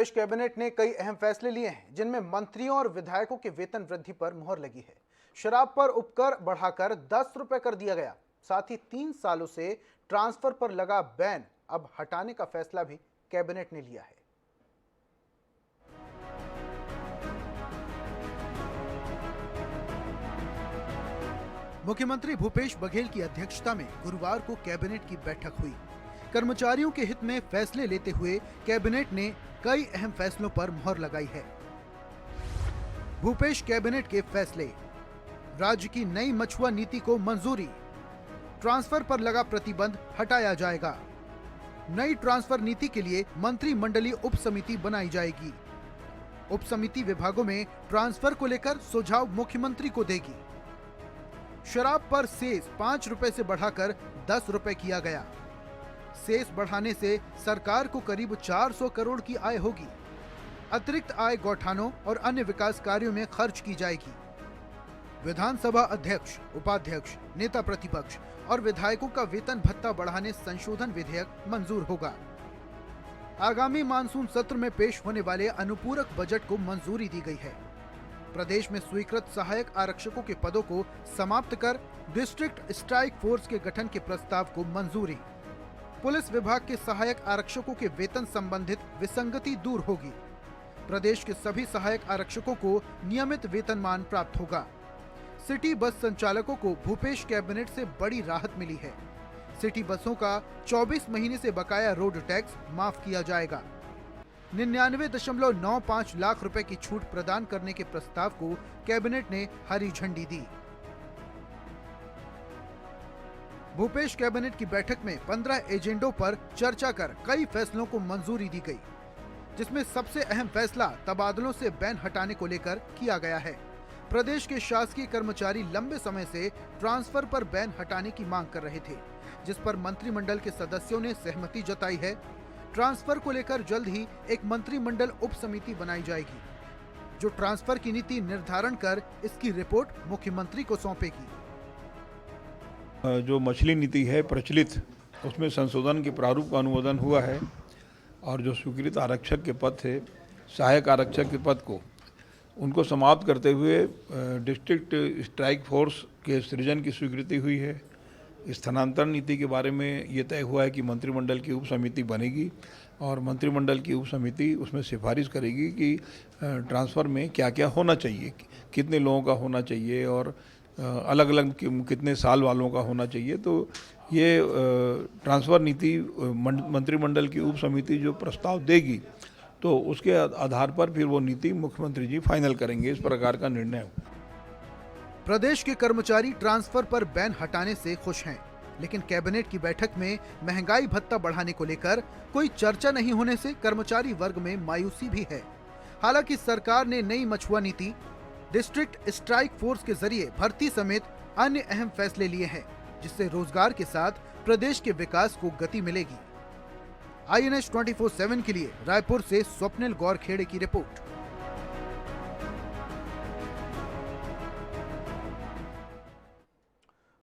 प्रदेश cabinet ने कई अहम फैसले लिए हैं, जिनमें मंत्रियों और विधायकों के वेतन वृद्धि पर मुहर लगी है। शराब पर उपकर बढ़ाकर 10 रुपए कर दिया गया। साथ ही 3 सालों से ट्रांसफर पर लगा बैन अब हटाने का फैसला भी कैबिनेट ने लिया है। मुख्यमंत्री भूपेश बघेल की अध्यक्षता में गुरुवार को कैबिनेट की बैठक हुई। कर्मचारियों के हित में फैसले लेते हुए कैबिनेट ने कई अहम फैसलों पर मुहर लगाई है। भूपेश कैबिनेट के फैसले: राज्य की नई मछुआ नीति को मंजूरी, ट्रांसफर पर लगा प्रतिबंध हटाया जाएगा। नई ट्रांसफर नीति के लिए मंत्रिमंडलीय उप समिति बनाई जाएगी। उप समिति विभागों में ट्रांसफर को लेकर सुझाव मुख्यमंत्री को देगी। शराब पर सेस 5 रुपए से बढ़ाकर 10 रुपए किया गया। सेस बढ़ाने से सरकार को करीब 400 करोड़ की आय होगी। अतिरिक्त आय गौठानों और अन्य विकास कार्यों में खर्च की जाएगी। विधानसभा अध्यक्ष, उपाध्यक्ष, नेता प्रतिपक्ष और विधायकों का वेतन भत्ता बढ़ाने संशोधन विधेयक मंजूर होगा। आगामी मानसून सत्र में पेश होने वाले अनुपूरक बजट को मंजूरी दी गई है। प्रदेश में स्वीकृत सहायक आरक्षकों के पदों को समाप्त कर डिस्ट्रिक्ट स्ट्राइक फोर्स के गठन के प्रस्ताव को मंजूरी। पुलिस विभाग के सहायक आरक्षकों के वेतन संबंधित विसंगति दूर होगी। प्रदेश के सभी सहायक आरक्षकों को नियमित वेतनमान प्राप्त होगा। सिटी बस संचालकों को भूपेश कैबिनेट से बड़ी राहत मिली है। सिटी बसों का 24 महीने से बकाया रोड टैक्स माफ किया जाएगा। 99.95 लाख रुपए की छूट प्रदान करने के प्रस्ताव को कैबिनेट ने हरी झंडी दी। भूपेश कैबिनेट की बैठक में 15 एजेंडों पर चर्चा कर कई फैसलों को मंजूरी दी गई, जिसमें सबसे अहम फैसला तबादलों से बैन हटाने को लेकर किया गया है। प्रदेश के शासकीय कर्मचारी लंबे समय से ट्रांसफर पर बैन हटाने की मांग कर रहे थे, जिस पर मंत्रिमंडल के सदस्यों ने सहमति जताई है। ट्रांसफर को लेकर जल्द ही एक मंत्रिमंडल उप समिति बनाई जाएगी, जो ट्रांसफर की नीति निर्धारण कर इसकी रिपोर्ट मुख्यमंत्री को सौंपेगी। जो मछली नीति है प्रचलित, उसमें संशोधन के प्रारूप का अनुमोदन हुआ है और जो स्वीकृत आरक्षक के पद थे, सहायक आरक्षक के पद को उनको समाप्त करते हुए डिस्ट्रिक्ट स्ट्राइक फोर्स के सृजन की स्वीकृति हुई है। स्थानांतरण नीति के बारे में ये तय हुआ है कि मंत्रिमंडल की उप समिति बनेगी और मंत्रिमंडल की उप समिति उसमें सिफारिश करेगी कि ट्रांसफ़र में क्या क्या होना चाहिए, कितने लोगों का होना चाहिए और अलग अलग कितने साल वालों का होना चाहिए। तो ये ट्रांसफ़र नीति मंत्रिमंडल की उप समिति जो प्रस्ताव देगी, तो उसके आधार पर फिर वो नीति मुख्यमंत्री जी फाइनल करेंगे। इस प्रकार का निर्णय। प्रदेश के कर्मचारी ट्रांसफर पर बैन हटाने से खुश हैं, लेकिन कैबिनेट की बैठक में महंगाई भत्ता बढ़ाने को लेकर कोई चर्चा नहीं होने से कर्मचारी वर्ग में मायूसी भी है। हालांकि सरकार ने नई मछुआ नीति, डिस्ट्रिक्ट स्ट्राइक फोर्स के जरिए भर्ती समेत अन्य अहम फैसले लिए हैं, जिससे रोजगार के साथ प्रदेश के विकास को गति मिलेगी। INS 24/7 के लिए रायपुर से स्वप्निल गौरखेड़े की रिपोर्ट।